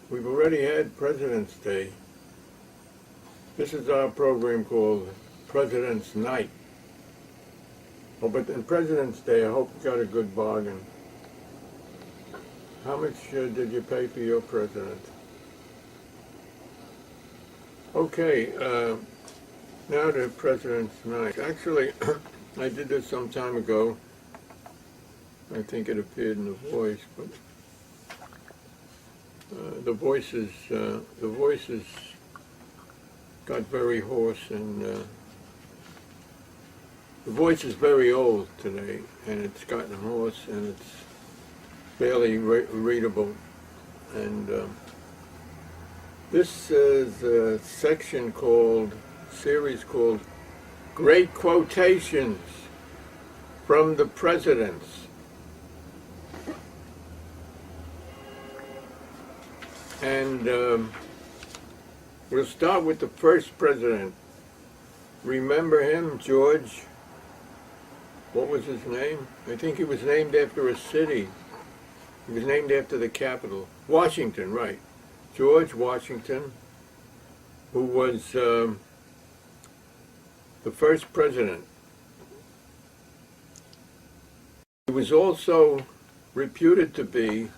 We've already had President's Day. This is our program called President's Night. Oh, but on President's Day, I hope you got a good bargain. How much did you pay for your president? Okay, now to President's Night. Actually, I did this some time ago. I think it appeared in The Voice, but the voices got very hoarse, and the voice is very old today, and it's gotten hoarse, and it's barely readable. And this is a series called Great Quotations from the Presidents. And we'll start with the first president. Remember him, George? What was his name? I think he was named after a city. He was named after the capital. Washington, right. George Washington, who was the first president. He was also reputed to be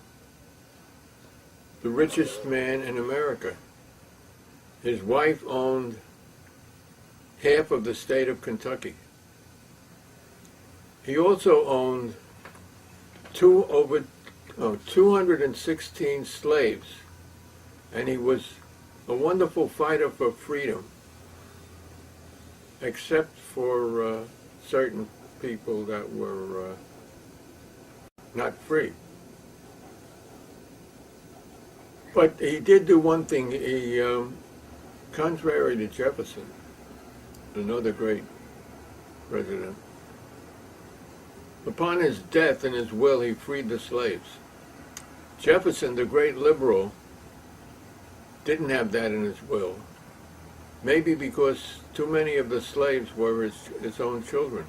the richest man in America. His wife owned half of the state of Kentucky. He also owned 216 slaves, and he was a wonderful fighter for freedom, except for certain people that were not free. But he did do one thing. He, contrary to Jefferson, another great president, upon his death and his will, he freed the slaves. Jefferson, the great liberal, didn't have that in his will. Maybe because too many of the slaves were his own children.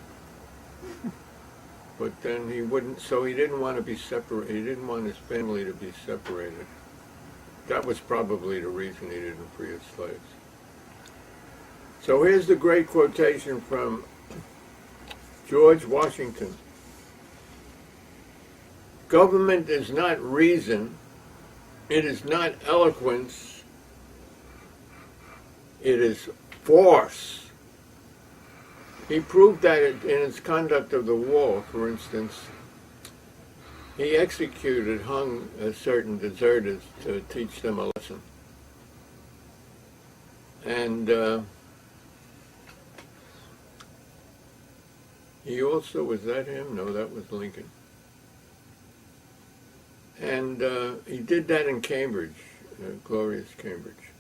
But then he wouldn't, so he didn't want to be separated. He didn't want his family to be separated. That was probably the reason he didn't free his slaves. So here's the great quotation from George Washington. Government is not reason, it is not eloquence, it is force. He proved that in his conduct of the war, for instance. He hung certain deserters to teach them a lesson. And he also, was that him? No, that was Lincoln. And he did that in Cambridge, glorious Cambridge.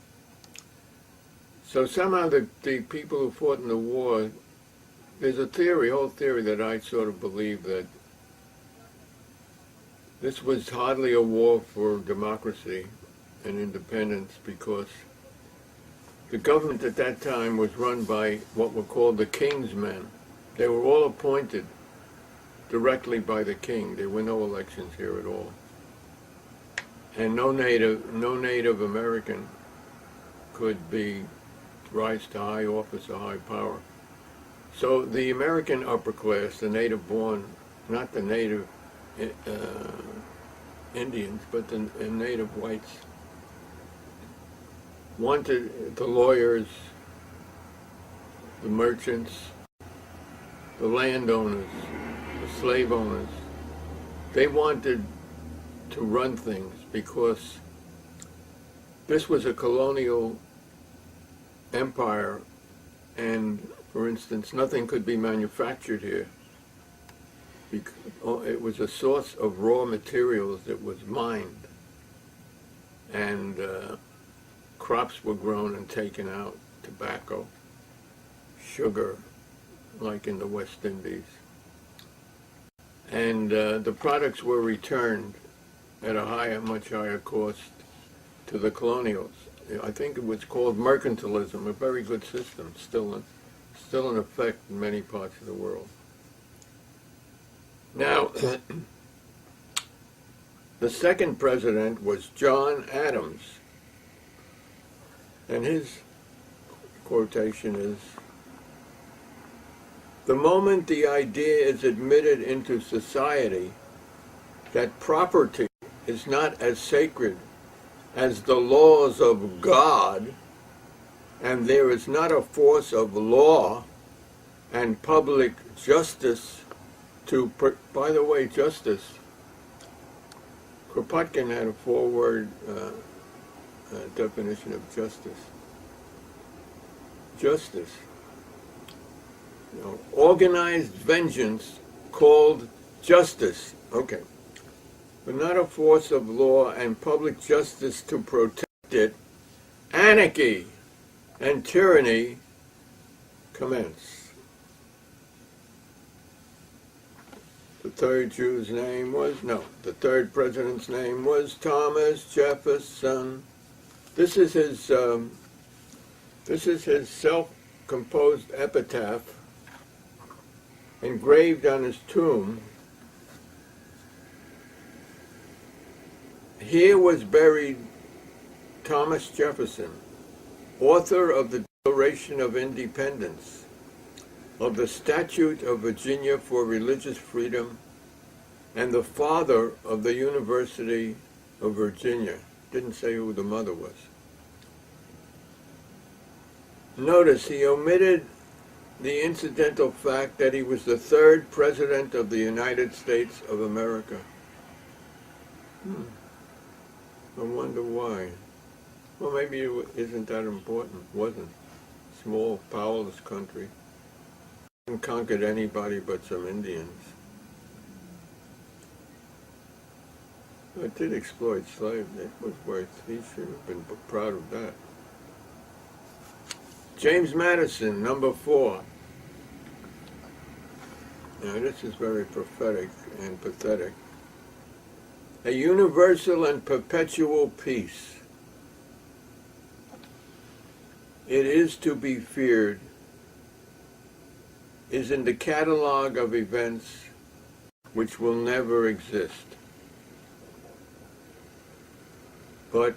So somehow the people who fought in the war, there's a whole theory that I sort of believe that this was hardly a war for democracy and independence, because the government at that time was run by what were called the king's men. They were all appointed directly by the king. There were no elections here at all. And no native American could rise to high office or high power. So the American upper class, the native born, not the native Indians, but the native whites, wanted the lawyers, the merchants, the landowners, the slave owners. They wanted to run things because this was a colonial empire, and, for instance, nothing could be manufactured here. It was a source of raw materials that was mined, and crops were grown and taken out, tobacco, sugar, like in the West Indies. And the products were returned at a much higher cost to the colonials. I think it was called mercantilism, a very good system, still in effect in many parts of the world. Now, The second president was John Adams, and his quotation is, "The moment the idea is admitted into society that property is not as sacred as the laws of God, and there is not a force of law and public justice to," by the way, justice, Kropotkin had a four-word definition of justice. Justice. You know, organized vengeance called justice. Okay. But not a force of law and public justice to protect it, anarchy and tyranny commence. The third Jew's name was, the third president's name was Thomas Jefferson. This is his self-composed epitaph engraved on his tomb. Here was buried Thomas Jefferson, author of the Declaration of Independence, of the Statute of Virginia for Religious Freedom, and the father of the University of Virginia. Didn't say who the mother was. Notice he omitted the incidental fact that he was the third president of the United States of America. I wonder why. Well, maybe it isn't that important. Wasn't. Small, powerless country. Hadn't conquered anybody but some Indians. It did exploit slaves. It was worth, he should have been proud of that. James Madison, number 4. Now this is very prophetic and pathetic. A universal and perpetual peace. It is to be feared, is in the catalog of events which will never exist, but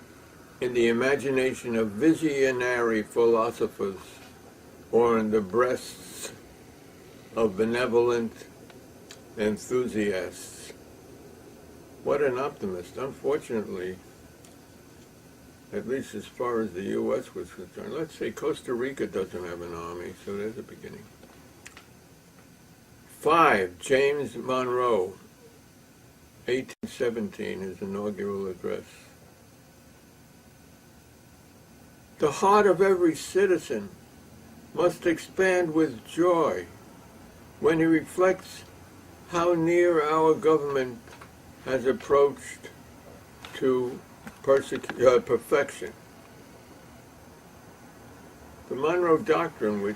in the imagination of visionary philosophers or in the breasts of benevolent enthusiasts. What an optimist. Unfortunately, at least as far as the U.S. was concerned, let's say Costa Rica doesn't have an army, so there's a beginning. 5, James Monroe, 1817, his inaugural address. The heart of every citizen must expand with joy when he reflects how near our government has approached to perfection. The Monroe Doctrine, which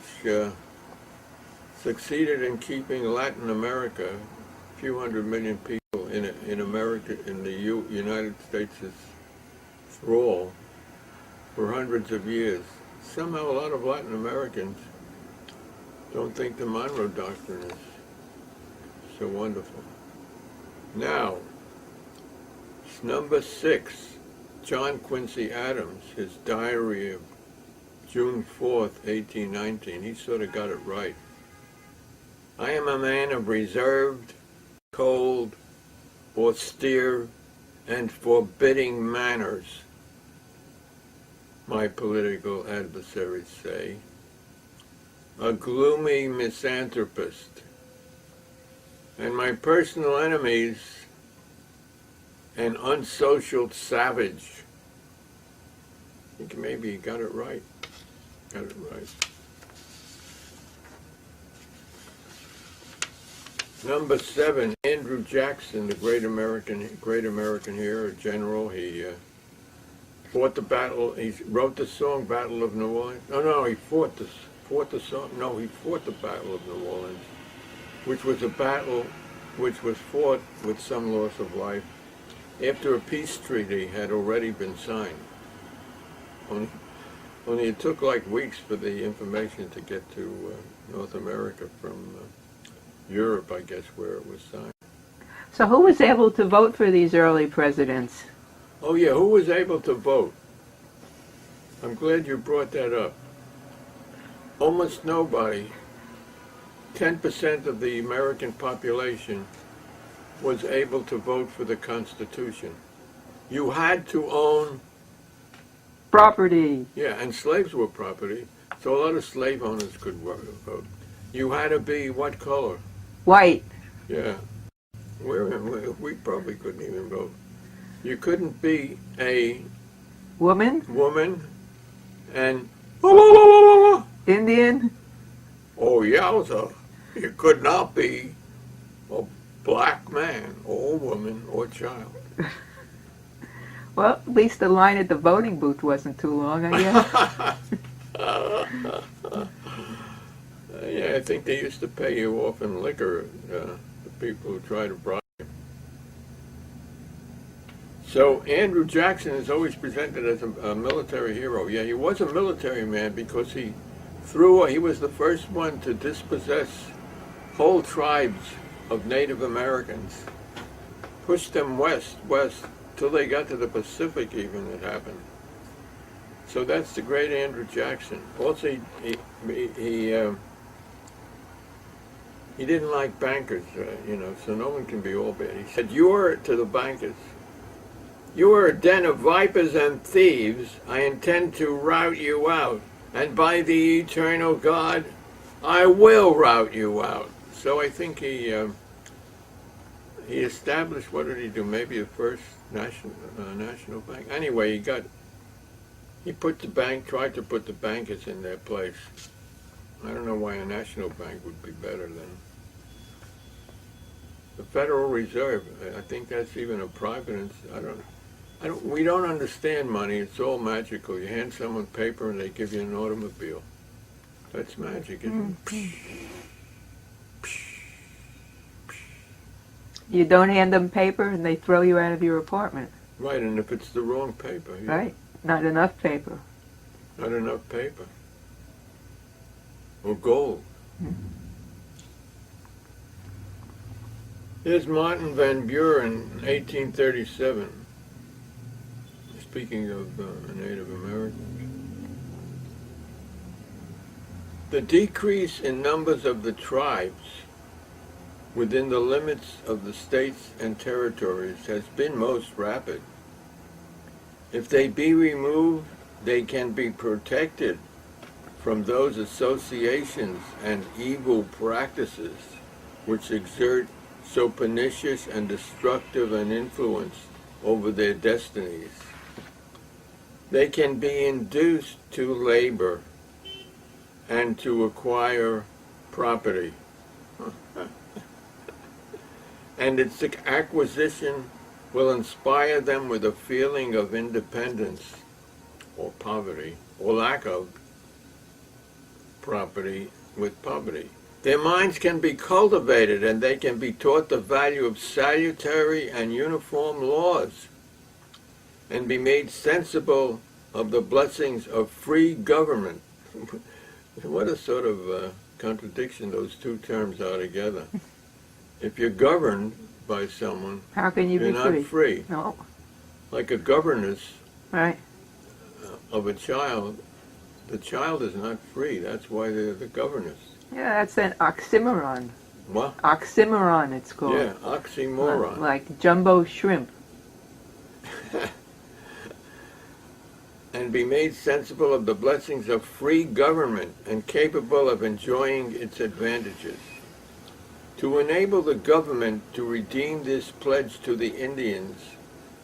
succeeded in keeping Latin America, a few hundred million people in America, in the United States' thrall for hundreds of years. Somehow a lot of Latin Americans don't think the Monroe Doctrine is so wonderful. Now, number 6, John Quincy Adams, his diary of June 4th, 1819. He sort of got it right. I am a man of reserved, cold, austere, and forbidding manners, my political adversaries say. A gloomy misanthropist. And my personal enemies, an unsocial savage. I think maybe he got it right. Got it right. Number 7, Andrew Jackson, the great American hero, general. He fought the battle. He wrote the song "Battle of New Orleans." No, he fought the song. No, he fought the Battle of New Orleans, which was a battle which was fought with some loss of life after a peace treaty had already been signed. Only it took like weeks for the information to get to North America from Europe, I guess, where it was signed. So who was able to vote for these early presidents? Oh yeah, who was able to vote? I'm glad you brought that up. Almost nobody. 10% of the American population was able to vote for the Constitution. You had to own Property. Yeah, and slaves were property, so a lot of slave owners could vote. You had to be what color? White. Yeah, we probably couldn't even vote. You couldn't be a Woman. woman and Indian. oh yowza, you could not be a black man or woman or child. Well, at least the line at the voting booth wasn't too long, I guess. Yeah, I think they used to pay you off in liquor, the people who try to bribe you. So Andrew Jackson is always presented as a military hero. Yeah, he was a military man because he was the first one to dispossess whole tribes of Native Americans, pushed them west, till they got to the Pacific even, it happened. So that's the great Andrew Jackson. Also, he didn't like bankers, so no one can be all bad. He said, to the bankers, you are a den of vipers and thieves. I intend to rout you out. And by the eternal God, I will rout you out. So I think he established, what did he do? Maybe the first national bank. Anyway, he tried to put the bankers in their place. I don't know why a national bank would be better than the Federal Reserve. I think that's even a private. We don't understand money. It's all magical. You hand someone paper and they give you an automobile. That's magic, isn't it? You don't hand them paper and they throw you out of your apartment. Right, and if it's the wrong paper. Yeah. Right, not enough paper. Not enough paper. Or gold. Here's Martin Van Buren, 1837. Speaking of Native Americans. The decrease in numbers of the tribes within the limits of the states and territories has been most rapid. If they be removed, they can be protected from those associations and evil practices which exert so pernicious and destructive an influence over their destinies. They can be induced to labor and to acquire property. And its acquisition will inspire them with a feeling of independence or poverty, or lack of property with poverty. Their minds can be cultivated and they can be taught the value of salutary and uniform laws and be made sensible of the blessings of free government. What a sort of contradiction those two terms are together. If you're governed by someone, how can you be you're not free. No. Like a governess right. Of a child, the child is not free. That's why they're the governess. Yeah, that's an oxymoron. What? Oxymoron, it's called. Yeah, oxymoron. Like jumbo shrimp. And be made sensible of the blessings of free government and capable of enjoying its advantages. To enable the government to redeem this pledge to the Indians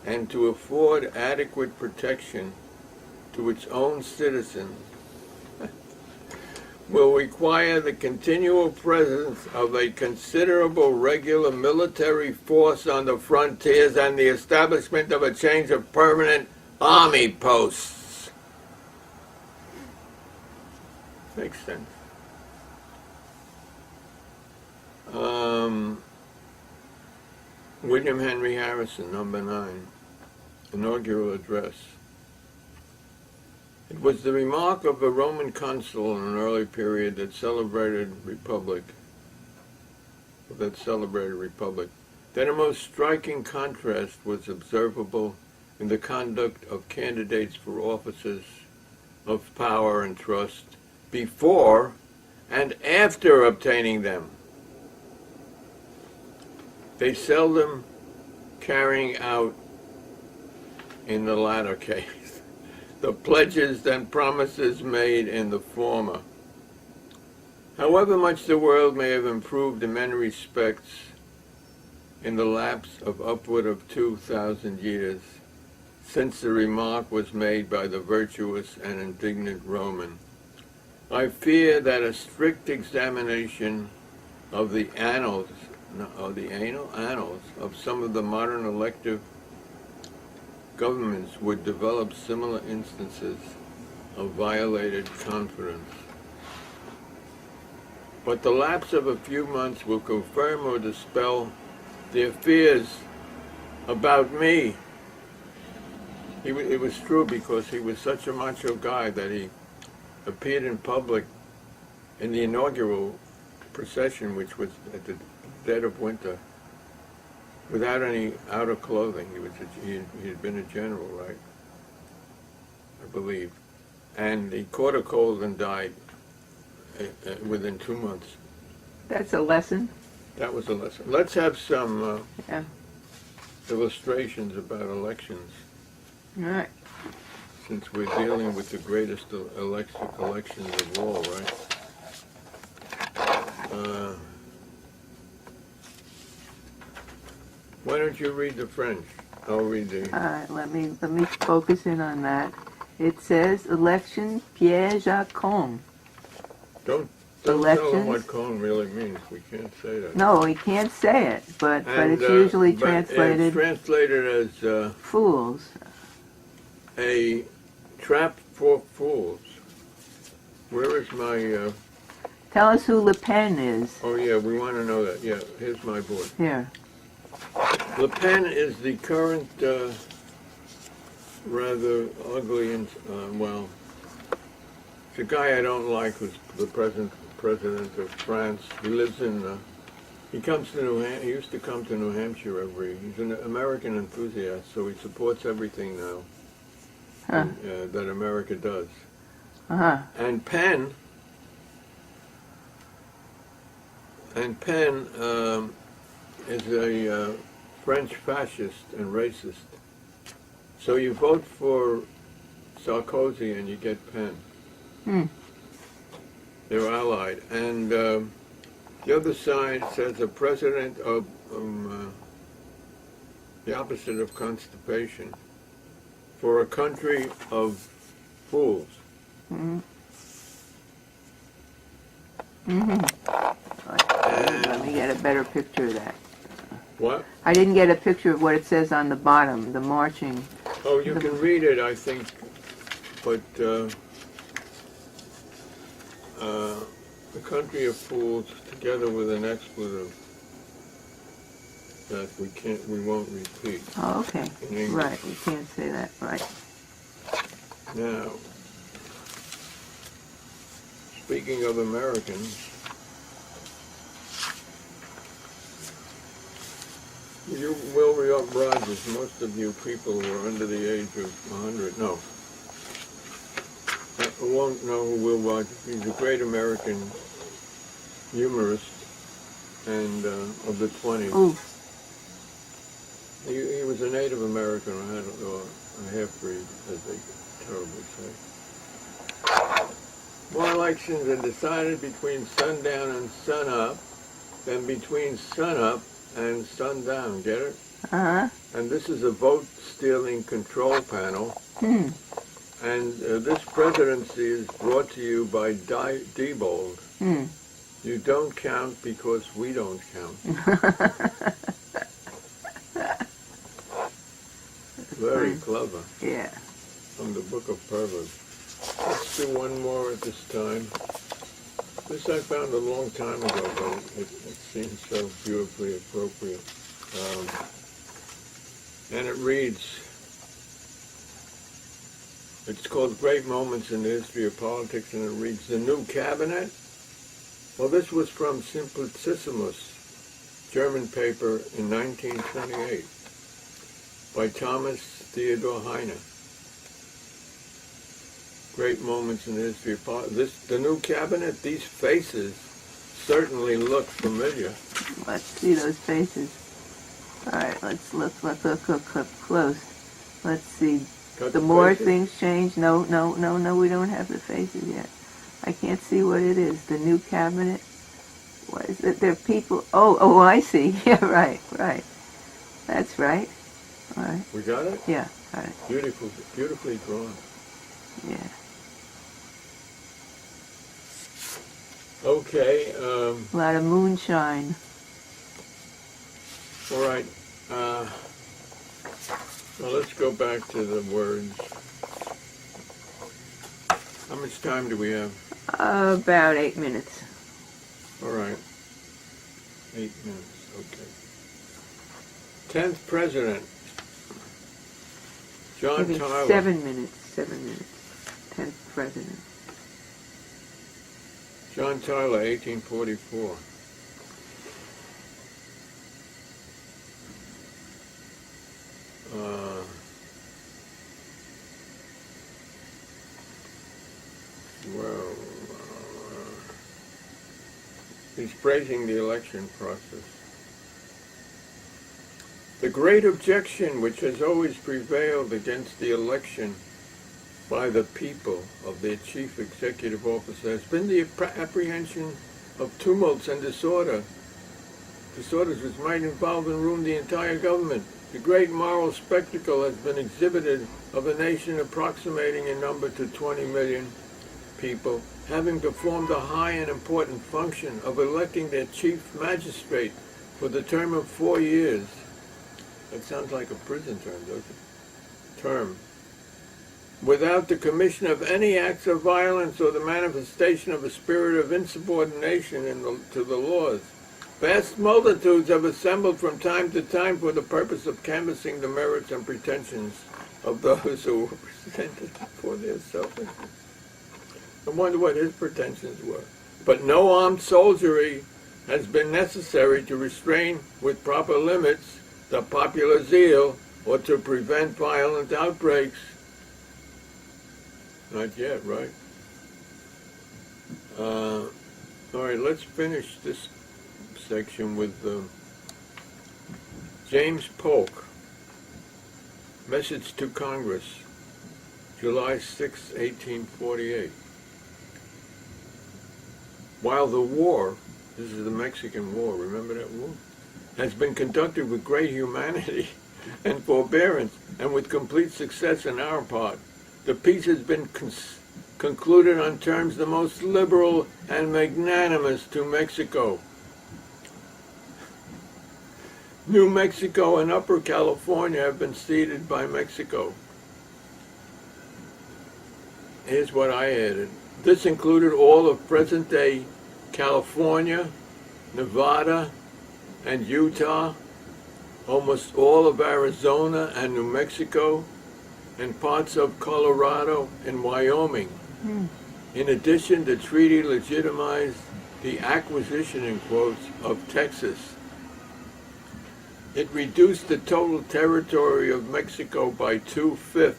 and to afford adequate protection to its own citizens will require the continual presence of a considerable regular military force on the frontiers and the establishment of a change of permanent army posts. Makes sense. William Henry Harrison, number 9, inaugural address. It was the remark of a Roman consul in an early period that celebrated republic, Then a most striking contrast was observable in the conduct of candidates for offices of power and trust before and after obtaining them. They seldom carrying out, in the latter case, the pledges and promises made in the former. However much the world may have improved in many respects in the lapse of upward of 2,000 years, since the remark was made by the virtuous and indignant Roman, I fear that a strict examination of the annals of some of the modern elective governments would develop similar instances of violated confidence. But the lapse of a few months will confirm or dispel their fears about me. It was true, because he was such a macho guy that he appeared in public in the inaugural procession, which was at the dead of winter, without any outer clothing. He had been a general, right? I believe. And he caught a cold and died within 2 months. That's a lesson. That was a lesson. Let's have some Yeah. illustrations about elections, All right. since we're dealing with the greatest elections of all, right? Why don't you read the French? I'll read the... All right. Let me focus in on that. It says election piège à con. Don't tell them Elections. what con really means. We can't say that. No, we can't say it, but And, it's usually but translated It's translated as fools. a trap for fools. Where is my... Tell us who Le Pen is. Oh, yeah, we want to know that. Yeah, here's my board. Here. Le Pen is the current rather ugly and, well, it's a guy I don't like, who's the president of France. He lives in, he comes to he used to come to New Hampshire he's an American enthusiast, so he supports everything now that America does. Uh-huh. And Penn is a French fascist and racist. So you vote for Sarkozy and you get Penn. Hmm. They're allied. And the other side says a president of the opposite of constipation for a country of fools. Mm-hmm. Mm-hmm. Let me get a better picture of that. What? I didn't get a picture of what it says on the bottom, the marching. Oh, you can read it, I think, but the country of fools, together with an expletive that we won't repeat. Oh, okay. In English. Right, we can't say that, right. Now, speaking of Americans, you, Will Rogers, most of you people were under the age of 100, no. I won't know who Will Rogers is. He's a great American humorist and of the 20s. Ooh. He was a Native American, or a half-breed, as they terribly say. More elections are decided between sundown and sunup than between sunup and sundown. Get it? Uh-huh. And this is a vote-stealing control panel. Hmm. And this presidency is brought to you by Diebold. Hmm. You don't count because we don't count. Very clever. Yeah. From the Book of Proverbs. Let's do one more at this time. This I found a long time ago, but it seems so beautifully appropriate. And it reads, it's called Great Moments in the History of Politics, and it reads, the new cabinet? Well, this was from Simplicissimus, German paper in 1928 by Thomas Theodor Heine. Great moments in the history of politics. The new cabinet, these faces certainly look familiar. Let's see those faces. All right, let's look close. Let's see. Got The more faces? things change. No, we don't have the faces yet. I can't see what it is. The new cabinet. What is it? They're people. Oh, I see. Yeah, right. That's right. All right. We got it? Yeah, got it. Beautifully drawn. Yeah. Okay, A lot of moonshine. all right. Well, let's go back to the words. How much time do we have? About 8 minutes. All right. 8 minutes, okay. 10th President, John Maybe Tyler. 7 minutes. 10th president. John Tyler, 1844. He's praising the election process. The great objection which has always prevailed against the election by the people of their chief executive officer has been the apprehension of tumults and disorders which might involve and ruin the entire government. The great moral spectacle has been exhibited of a nation approximating in number to 20 million people, having performed the high and important function of electing their chief magistrate for the term of 4 years. That sounds like a prison term, doesn't it? Term. Without the commission of any acts of violence or the manifestation of a spirit of insubordination to the laws. Vast multitudes have assembled from time to time for the purpose of canvassing the merits and pretensions of those who were presented for their self-interest. I wonder what his pretensions were. But no armed soldiery has been necessary to restrain with proper limits the popular zeal or to prevent violent outbreaks. Not yet, right? All right, let's finish this section with James Polk, Message to Congress, July 6, 1848. While the war, this is the Mexican War, remember that war, has been conducted with great humanity and forbearance and with complete success on our part, the peace has been concluded on terms the most liberal and magnanimous to Mexico. New Mexico and Upper California have been ceded by Mexico. Here's what I added. This included all of present-day California, Nevada, and Utah, almost all of Arizona and New Mexico, and parts of Colorado and Wyoming. In addition, the treaty legitimized the acquisition, in quotes, of Texas. It reduced the total territory of Mexico by 2/5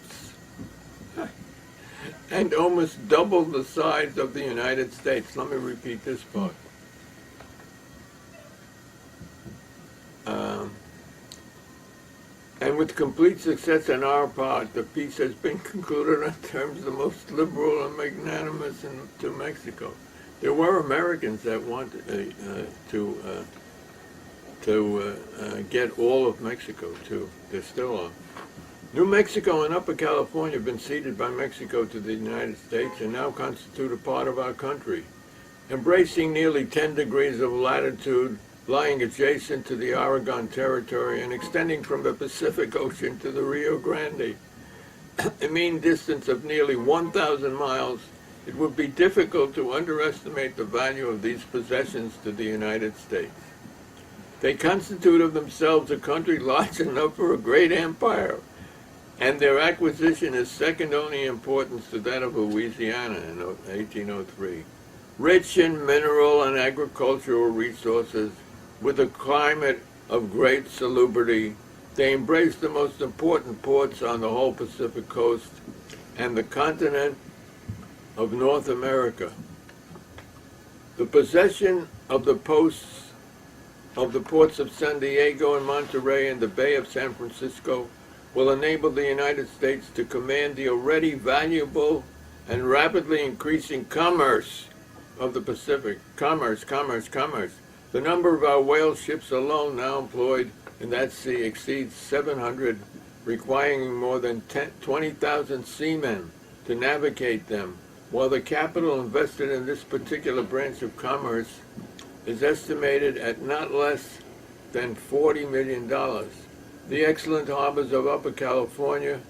and almost doubled the size of the United States. Let me repeat this part. And with complete success on our part, the peace has been concluded on terms the most liberal and magnanimous to Mexico. There were Americans that wanted to get all of Mexico, too. There still are. New Mexico and Upper California have been ceded by Mexico to the United States and now constitute a part of our country, embracing nearly 10 degrees of latitude, lying adjacent to the Oregon Territory and extending from the Pacific Ocean to the Rio Grande, a mean distance of nearly 1,000 miles. It would be difficult to underestimate the value of these possessions to the United States. They constitute of themselves a country large enough for a great empire, and their acquisition is second only in importance to that of Louisiana in 1803. Rich in mineral and agricultural resources, with a climate of great salubrity. They embrace the most important ports on the whole Pacific coast and the continent of North America. The possession of the ports of San Diego and Monterey and the Bay of San Francisco will enable the United States to command the already valuable and rapidly increasing commerce of the Pacific. Commerce. The number of our whale ships alone now employed in that sea exceeds 700, requiring more than 20,000 seamen to navigate them, while the capital invested in this particular branch of commerce is estimated at not less than $40 million. The excellent harbors of Upper California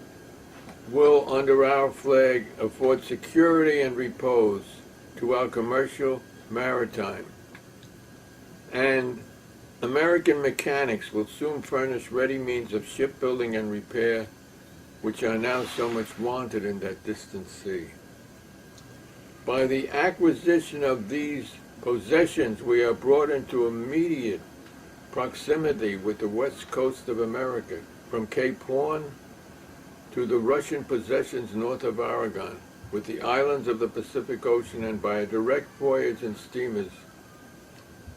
will, under our flag, afford security and repose to our commercial maritime. And American mechanics will soon furnish ready means of shipbuilding and repair, which are now so much wanted in that distant sea. By the acquisition of these possessions, we are brought into immediate proximity with the west coast of America, from Cape Horn to the Russian possessions north of Oregon, with the islands of the Pacific Ocean, and by a direct voyage in steamers,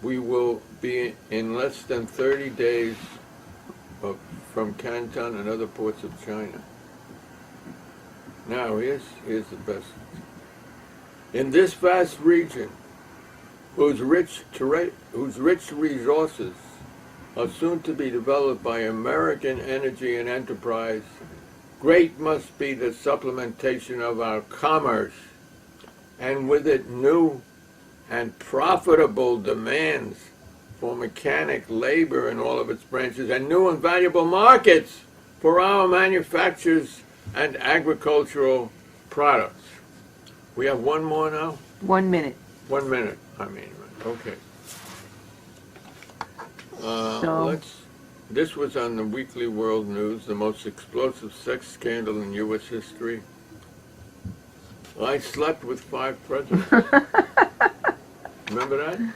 we will be in less than 30 days from Canton and other ports of China. Now, here's the best. In this vast region, whose rich resources are soon to be developed by American energy and enterprise, great must be the supplementation of our commerce, and with it new and profitable demands for mechanic labor in all of its branches, and new and valuable markets for our manufactures and agricultural products. We have one more now? 1 minute. 1 minute, okay. This was on the Weekly World News, the most explosive sex scandal in U.S. history. I slept with 5 presidents. Remember that?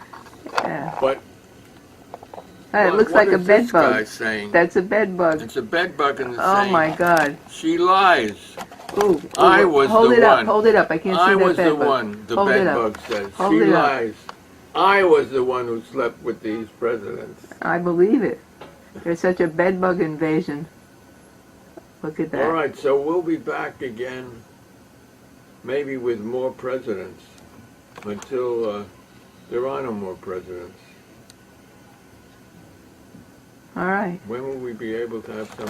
Yeah. But it looks like a bed this bug. guy saying? That's a bed bug. It's a bed bug in the Oh my God. She lies. Ooh, I was the one. Hold it up. I can't see I that was bed the bug. one, the Hold bed it up. bug says. Hold She it up. lies. I was the one who slept with these presidents. I believe it. There's such a bed bug invasion. Look at that. All right, so we'll be back again, maybe with more presidents, until there are no more presidents. All right. When will we be able to have some?